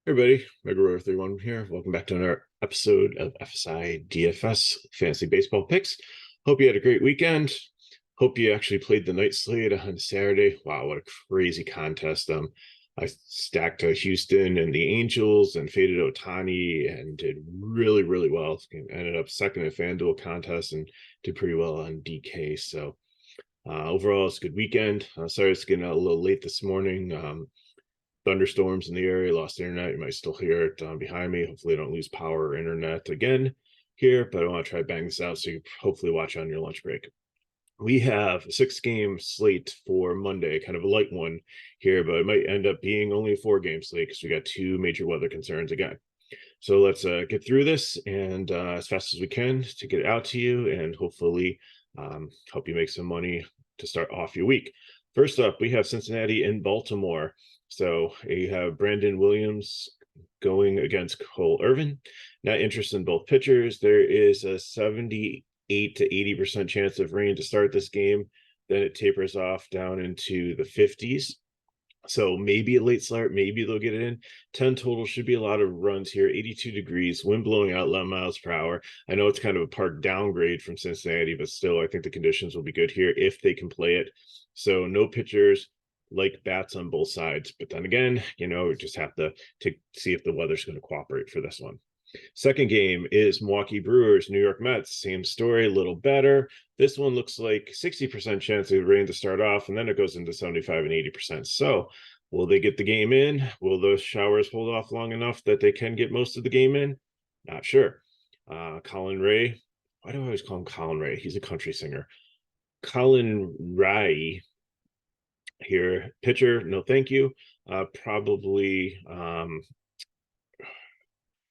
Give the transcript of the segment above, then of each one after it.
Everybody, Megaro31 here. Welcome back to another episode of FSi DFS Fantasy Baseball Picks. Hope you had a great weekend. Hope you actually played the night slate on Saturday. Wow, what a crazy contest. I stacked Houston and the Angels and faded Ohtani and did really, really well. Ended up second in FanDuel contest and did pretty well on DK. So overall, it's a good weekend. Sorry it's getting a little late this morning. Thunderstorms in the area, lost internet. You might still hear it behind me. Hopefully I don't lose power or internet again here, but I want to try to bang this out so you hopefully watch on your lunch break. We have a 6-game slate for Monday, kind of a light one here, but it might end up being only a 4-game slate because we got 2 major weather concerns again. So let's get through this and as fast as we can to get it out to you and hopefully help you make some money to start off your week. First up, we have Cincinnati and Baltimore. So you have Brandon Williams going against Cole Irvin. Not interested in both pitchers. There is a 78 to 80% chance of rain to start this game. Then it tapers off down into the 50s. So maybe a late start, maybe they'll get it in. 10 total should be a lot of runs here. 82 degrees, wind blowing out 11 miles per hour. I know it's kind of a park downgrade from Cincinnati, but still I think the conditions will be good here if they can play it. So no pitchers, like bats on both sides, but then again, we just have to see if the weather's going to cooperate for this one. Second game is Milwaukee Brewers, New York Mets. Same story, a little better. This one looks like 60% chance of rain to start off, and then it goes into 75 and 80%. So will they get the game in? Will those showers hold off long enough that they can get most of the game in? Not sure. Colin Ray. Why do I always call him Colin Ray? He's a country singer. Colin Ray here, pitcher, no thank you. Probably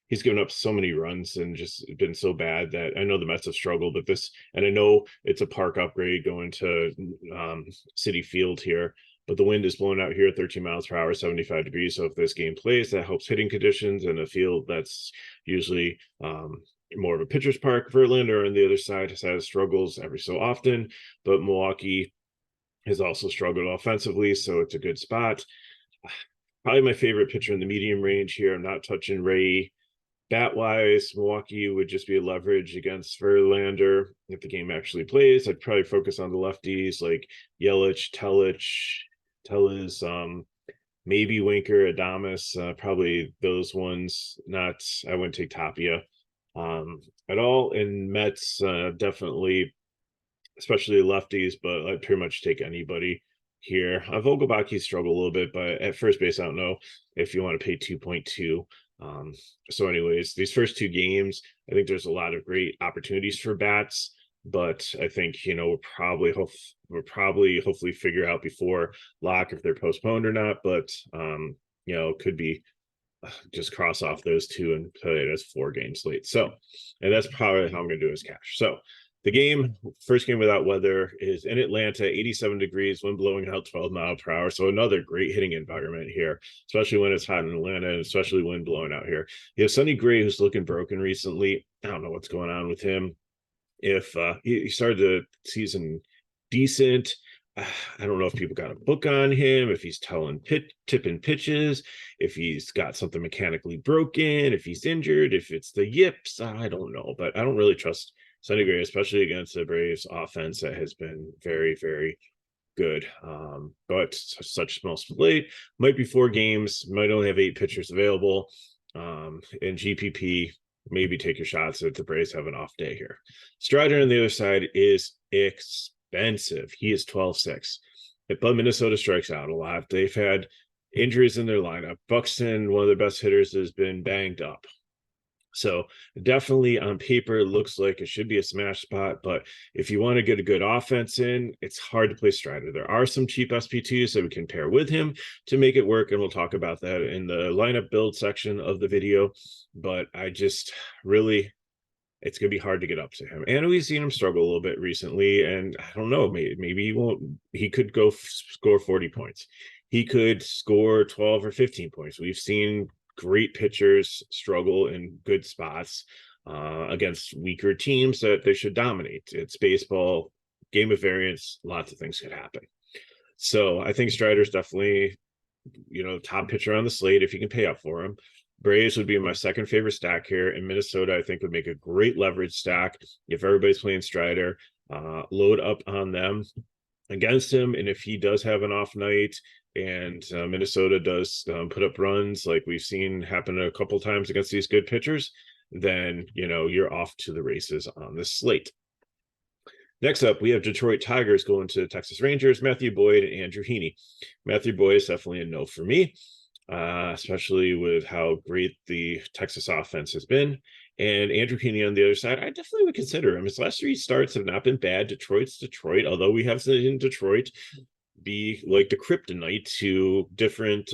he's given up so many runs and just been so bad that I know the Mets have struggled with this, and I know it's a park upgrade going to Citi Field here, but the wind is blowing out here at 13 miles per hour, 75 degrees. So if this game plays, that helps hitting conditions in a field that's usually more of a pitcher's park. Verlander on the other side has struggles every so often, but Milwaukee has also struggled offensively, so it's a good spot. Probably my favorite pitcher in the medium range here. I'm not touching Ray. Bat-wise, Milwaukee would just be a leverage against Verlander if the game actually plays. I'd probably focus on the lefties like Yelich, Tellez, maybe Winker, Adames, probably those ones. I wouldn't take Tapia at all. And Mets, definitely, especially lefties, but I'd pretty much take anybody here. Vogelbach struggled a little bit, but at first base, I don't know if you want to pay 2.2. So anyways, these first 2 games, I think there's a lot of great opportunities for bats, but I think, we'll probably hopefully figure out before lock if they're postponed or not, but could be just cross off those 2 and play it as 4 games late. So, and that's probably how I'm going to do his cash. So the first game without weather is in Atlanta, 87 degrees, wind blowing out 12 miles per hour. So another great hitting environment here, especially when it's hot in Atlanta, and especially wind blowing out here. You have Sonny Gray, who's looking broken recently. I don't know what's going on with him. If he started the season decent, I don't know if people got a book on him, if he's tipping pitches, if he's got something mechanically broken, if he's injured, if it's the yips. I don't know, but I don't really trust Sonny Gray, especially against the Braves offense that has been very, very good. But such small slate, might be 4 games, might only have 8 pitchers available. In GPP, maybe take your shots if the Braves have an off day here. Strider on the other side is expensive. He is 12-6. But Minnesota strikes out a lot. They've had injuries in their lineup. Buxton, one of their best hitters, has been banged up. So definitely on paper, it looks like it should be a smash spot. But if you want to get a good offense in, it's hard to play Strider. There are some cheap SP2s that we can pair with him to make it work. And we'll talk about that in the lineup build section of the video. But I just really, it's going to be hard to get up to him. And we've seen him struggle a little bit recently. And I don't know, maybe he won't, he could go score 40 points. He could score 12 or 15 points. We've seen great pitchers struggle in good spots against weaker teams that they should dominate. It's baseball, game of variance, lots of things could happen. So I think Strider's definitely, top pitcher on the slate if you can pay up for him. Braves would be my second favorite stack here. In Minnesota, I think would make a great leverage stack if everybody's playing Strider. Load up on them against him, and if he does have an off night and Minnesota does put up runs like we've seen happen a couple times against these good pitchers, then you're off to the races on this slate. Next up, we have Detroit Tigers going to Texas Rangers, Matthew Boyd and Andrew Heaney. Matthew Boyd is definitely a no for me, especially with how great the Texas offense has been. And Andrew Heaney on the other side, I definitely would consider him. His last 3 starts have not been bad. Detroit's Detroit, although we have seen Detroit be like the kryptonite to different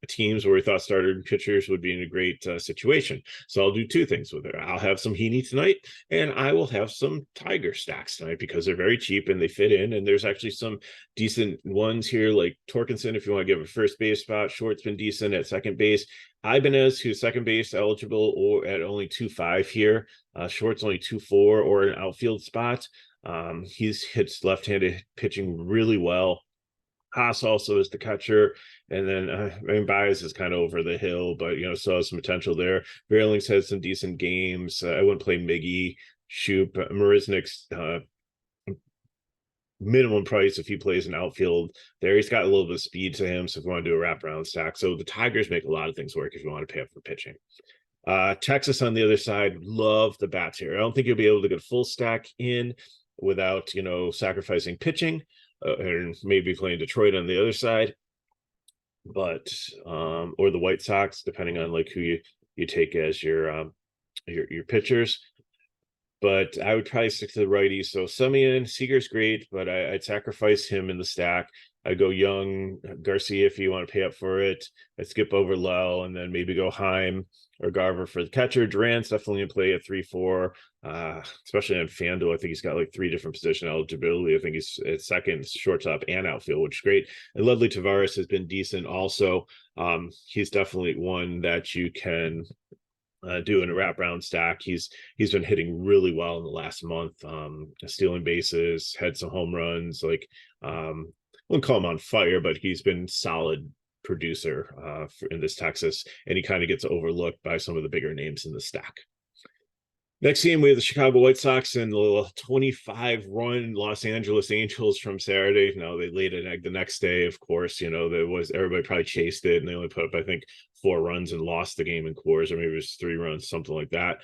teams where we thought starter pitchers would be in a great situation. So I'll do 2 things with it. I'll have some Heaney tonight, and I will have some Tiger stacks tonight because they're very cheap and they fit in. And there's actually some decent ones here, like Torkelson, if you want to give a first base spot. Short's been decent at second base. Ibanez, who's second base eligible, or at only 2.5 here. Short's only 2.4, or an outfield spot. He's hits left-handed pitching really well. Haas also is the catcher, and then Baez is kind of over the hill, but still has some potential there. Behrling's had some decent games. I wouldn't play Miggy, Shoop, Marisnik's minimum price if he plays an outfield there. He's got a little bit of speed to him, so if you want to do a wraparound stack. So the Tigers make a lot of things work if you want to pay up for pitching. Texas on the other side, love the bats here. I don't think you'll be able to get a full stack in without sacrificing pitching. And maybe playing Detroit on the other side, but or the White Sox, depending on like who you take as your pitchers. But I would probably stick to the righties. So Semien, Seager's great, but I'd sacrifice him in the stack. I'd go Young, Garcia if you want to pay up for it. I'd skip over Lell and then maybe go Heim or Garver for the catcher. Durant's definitely in play at 3-4, especially on FanDuel. I think he's got like 3 different position eligibility. I think he's at second, shortstop, and outfield, which is great. And Lovely Tavares has been decent also. He's definitely one that you can do in a wraparound stack. He's been hitting really well in the last month, stealing bases, had some home runs. Like I wouldn't call him on fire, but he's been solid producer in this Texas, and he kind of gets overlooked by some of the bigger names in the stack. Next game, we have the Chicago White Sox and the 25-run Los Angeles Angels from Saturday. Now, they laid an egg the next day, of course. Everybody probably chased it, and they only put up, I think, 4 runs and lost the game in Coors, or maybe it was 3 runs, something like that.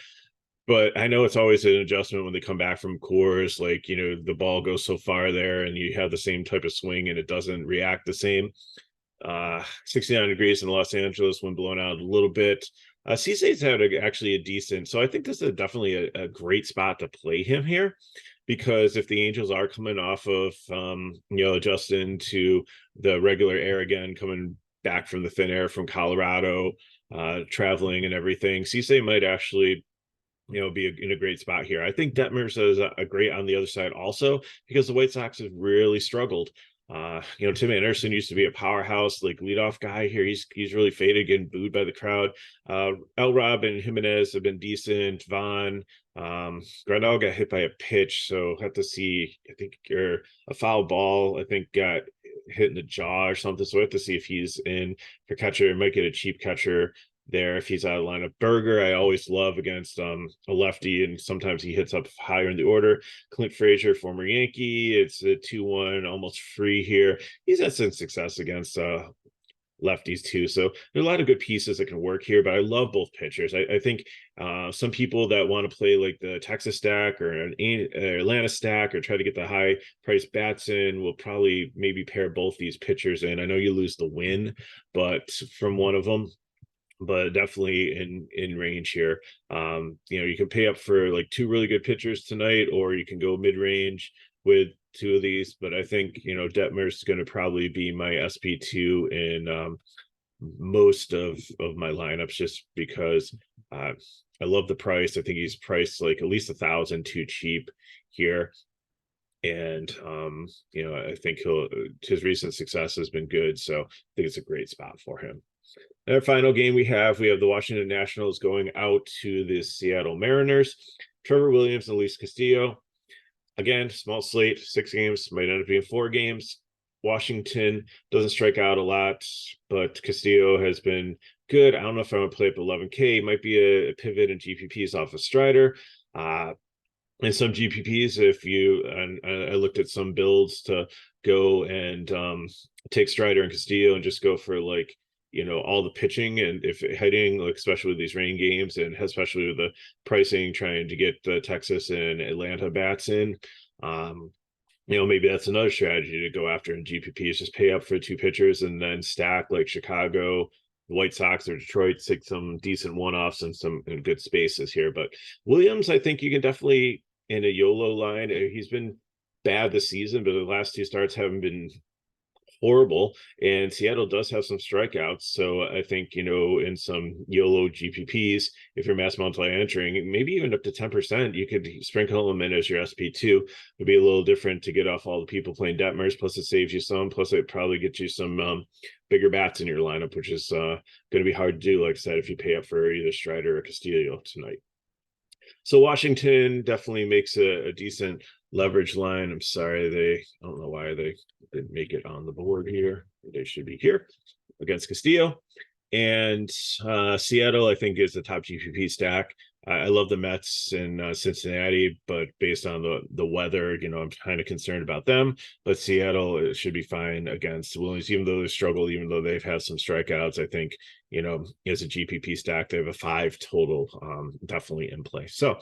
But I know it's always an adjustment when they come back from Coors. Like, the ball goes so far there, and you have the same type of swing, and it doesn't react the same. 69 degrees in Los Angeles, wind blowing out a little bit. Cee's had actually a decent, so I think this is definitely a great spot to play him here, because if the Angels are coming off of adjusting to the regular air again, coming back from the thin air from Colorado, traveling and everything, Cease might actually be in a great spot here. I think Detmers is a great on the other side also, because the White Sox have really struggled. Tim Anderson used to be a powerhouse, like leadoff guy here. He's really faded, getting booed by the crowd. Rob and Jimenez have been decent. Vaughn, Grandal got hit by a pitch, so have to see. I think a foul ball, I think, got hit in the jaw or something. So we have to see if he's in for catcher. Might get a cheap catcher there if he's out of lineup. Berger, I always love against a lefty, and sometimes he hits up higher in the order. Clint Frazier, former Yankee, it's a 2-1, almost free here. He's had some success against lefties too, so there are a lot of good pieces that can work here. But I love both pitchers. I think some people that want to play like the Texas stack or an Atlanta stack, or try to get the high price bats in, will probably maybe pair both these pitchers in. I know you lose the win, but from one of them, but definitely in range here. You can pay up for like 2 really good pitchers tonight, or you can go mid-range with 2 of these. But I think Detmer's going to probably be my SP2 in most of my lineups, just because I love the price. I think he's priced like at least $1,000 too cheap here. And I think his recent success has been good, so I think it's a great spot for him. And our final game we have the Washington Nationals going out to the Seattle Mariners. Trevor Williams and Luis Castillo. Again, small slate, 6 games, might end up being 4 games. Washington doesn't strike out a lot, but Castillo has been good. I don't know if I want to play up 11K. Might be a pivot in GPPs off of Strider. In some GPPs, if you, and I looked at some builds to go and take Strider and Castillo and just go for like, all the pitching, and if heading, like especially with these rain games and especially with the pricing, trying to get the Texas and Atlanta bats in, maybe that's another strategy to go after in GPP, is just pay up for 2 pitchers and then stack like Chicago, White Sox, or Detroit, take some decent one-offs and some in good spaces here. But Williams, I think you can definitely, in a YOLO line, he's been bad this season, but the last 2 starts haven't been horrible, and Seattle does have some strikeouts. So I think, in some YOLO GPPs, if you're mass multi entering, maybe even up to 10%, you could sprinkle them in as your SP2. It'd be a little different to get off all the people playing Detmers, plus it saves you some, plus it probably gets you some bigger bats in your lineup, which is going to be hard to do, like I said, if you pay up for either Strider or Castillo tonight. So Washington definitely makes a decent leverage line. I'm sorry, I don't know why they didn't make it on the board here. They should be here against Castillo. And Seattle, I think, is the top GPP stack. I love the Mets in Cincinnati, but based on the weather, I'm kind of concerned about them. But Seattle should be fine against Williams, even though they struggled, even though they've had some strikeouts. I think, as a GPP stack, they have a 5 total, definitely in play. So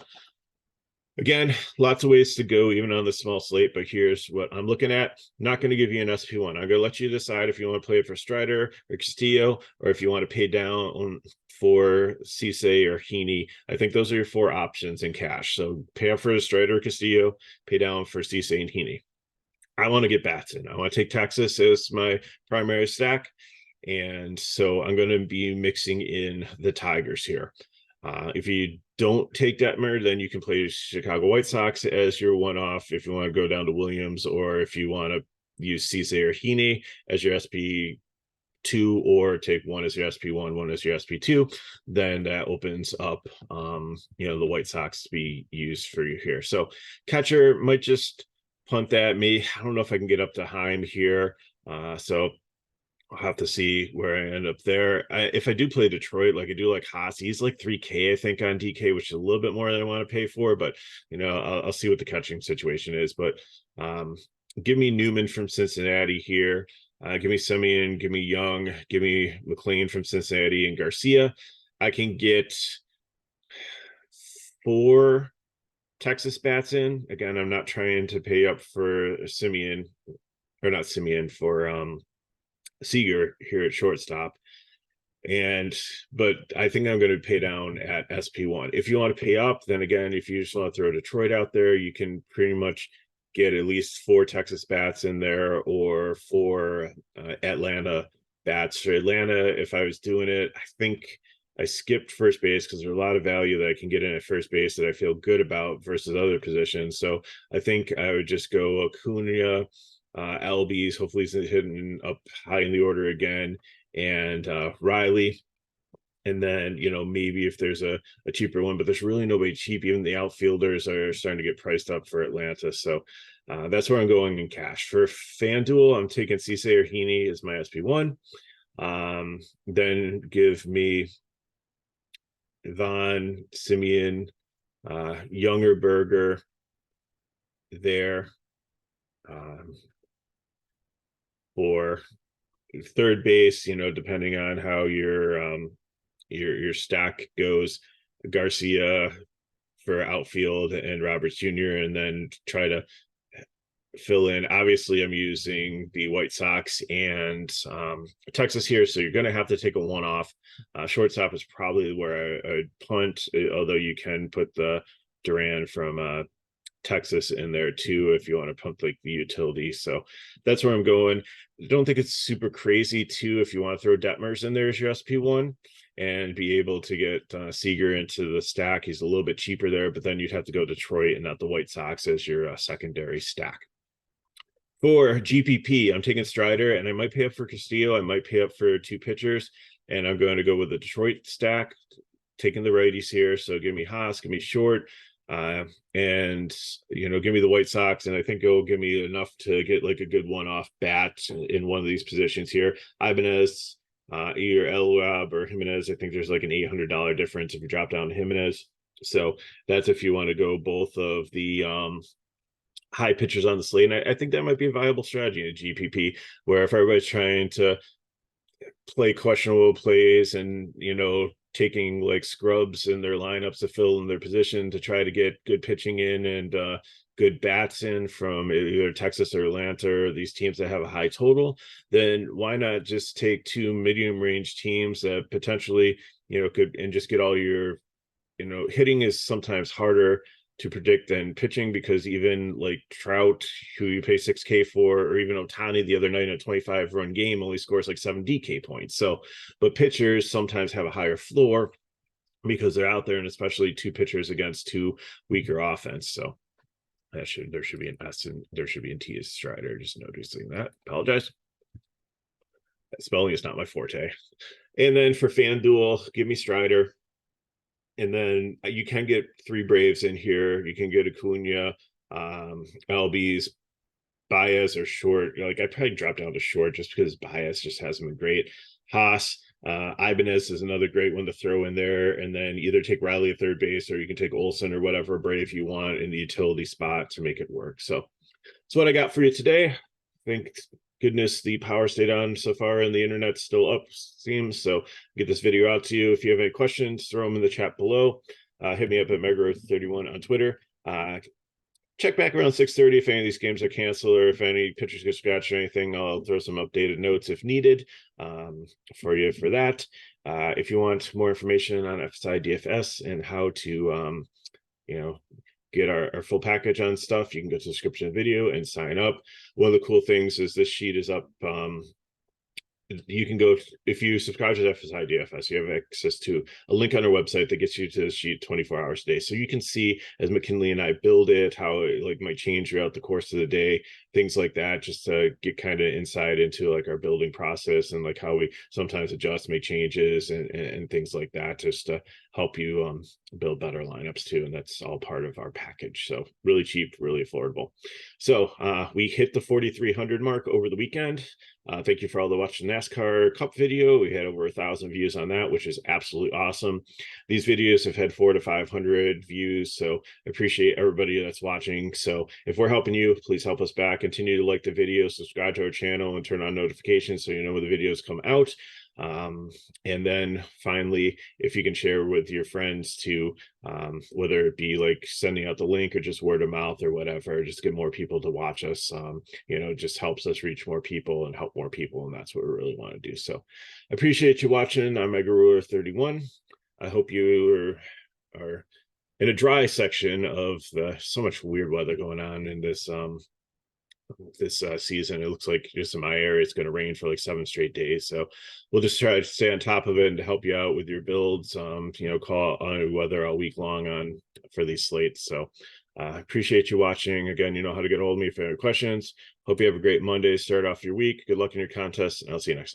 again, lots of ways to go, even on the small slate, but here's what I'm looking at. I'm not going to give you an SP1. I'm going to let you decide if you want to play it for Strider or Castillo, or if you want to pay down for Cisse or Heaney. I think those are your 4 options in cash. So pay up for Strider or Castillo, pay down for Cisse and Heaney. I want to get bats in. I want to take Texas as my primary stack. And so I'm going to be mixing in the Tigers here. If you don't take Detmer, then you can play Chicago White Sox as your one-off if you want to go down to Williams, or if you want to use Cisse or Heaney as your SP2, or take one as your SP1, one as your SP2, then that opens up, the White Sox to be used for you here. So catcher might just punt that. I don't know if I can get up to Heim here. So I'll have to see where I end up there. If I do play Detroit, like I do like Haas, he's like 3K, I think, on DK, which is a little bit more than I want to pay for, but I'll see what the catching situation is. But give me Newman from Cincinnati here. Give me Semien, give me Young, give me McLean from Cincinnati, and Garcia. I can get 4 Texas bats in. Again, I'm not trying to pay up for Semien, or not Semien, for Seager here at shortstop. But I think I'm going to pay down at SP1. If you want to pay up, then again, if you just want to throw Detroit out there, you can pretty much get at least 4 Texas bats in there, or 4 Atlanta bats. For Atlanta, if I was doing it, I think I skipped first base because there's a lot of value that I can get in at first base that I feel good about versus other positions. So I think I would just go Acuna, Albies, hopefully he's hitting up high in the order again, and Riley. And then, maybe if there's a cheaper one, but there's really nobody cheap. Even the outfielders are starting to get priced up for Atlanta. So that's where I'm going in cash. For FanDuel, I'm taking Cisse or Heaney as my SP1. Then give me Vaughn, Semien, Younger, Berger there. For third base, depending on how your stack goes, Garcia for outfield and Roberts Jr., and then try to fill in. Obviously, I'm using the White Sox and Texas here, so you're going to have to take a one-off. Shortstop is probably where I'd punt, although you can put the Duran from Texas in there too if you want to pump like the utility. So that's where I'm going. I don't think it's super crazy too if you want to throw Detmers in there as your SP1 and be able to get Seager into the stack. He's a little bit cheaper there, but then you'd have to go Detroit and not the White Sox as your secondary stack. For GPP, I'm taking Strider, and I might pay up for Castillo. I might pay up for 2 pitchers, and I'm going to go with the Detroit stack, taking the righties here. So give me Haas, give me Short, And give me the White Sox, and I think it'll give me enough to get like a good one-off bat in one of these positions here. Ibanez, either Elwab or Jimenez. I think there's like an $800 difference if you drop down to Jimenez. So that's if you want to go both of the high pitchers on the slate. And I think that might be a viable strategy in a GPP, where if everybody's trying to play questionable plays and taking like scrubs in their lineups to fill in their position to try to get good pitching in and good bats in from either Texas or Atlanta, or these teams that have a high total, then why not just take two medium range teams that potentially could, and just get all your hitting is sometimes harder to predict than pitching, because even like Trout, who you pay 6K for, or even Ohtani the other night in a 25 run game only scores like 7 DK points. So, but pitchers sometimes have a higher floor because they're out there, and especially two pitchers against two weaker offense. So there should be an S, and there should be an T as Strider. Just noticing that. Apologize. Spelling is not my forte. And then for FanDuel, give me Strider. And then you can get 3 Braves in here. You can get Acuna, LB's, Baez or short. Like I'd probably drop down to short just because Baez just hasn't been great. Haas, Ibanez is another great one to throw in there. And then either take Riley at third base, or you can take Olsen or whatever Brave you want in the utility spot to make it work. So that's what I got for you today. Thank goodness the power stayed on so far and the internet's still up, seems. So get this video out to you. If you have any questions, throw them in the chat below. Hit me up at Megro31 on Twitter. Check back around 6:30 if any of these games are canceled, or if any pitchers get scratched or anything. I'll throw some updated notes if needed for you for that. If you want more information on FSi DFS and how to get our full package on stuff, you can go to the description of the video and sign up. One of the cool things is this sheet is up. You can go, if you subscribe to FSi DFS, you have access to a link on our website that gets you to the sheet 24 hours a day. So you can see as McKinley and I build it, how it like might change throughout the course of the day, things like that, just to get kind of insight into like our building process and like how we sometimes adjust, make changes and things like that, just to help you build better lineups too. And that's all part of our package. So really cheap, really affordable. So we hit the 4,300 mark over the weekend. Thank you for all the watching NASCAR Cup video. We had over 1,000 views on that, which is absolutely awesome. These videos have had 400 to 500 views, so I appreciate everybody that's watching. So if we're helping you, please help us back. Continue to like the video, subscribe to our channel, and turn on notifications so you know when the videos come out. And then finally, if you can share with your friends to whether it be like sending out the link or just word of mouth or whatever, just get more people to watch us. Just helps us reach more people and help more people, and that's what we really want to do. So I appreciate you watching. I'm Megaro31. I hope you are in a dry section of so much weird weather going on in this season. It looks like just in my area it's going to rain for like 7 straight days, so we'll just try to stay on top of it and to help you out with your builds. Call on weather all week long for these slates. So appreciate you watching. Again, you know how to get a hold of me if you have any questions. Hope you have a great Monday, start off your week. Good luck in your contests, and I'll see you next time.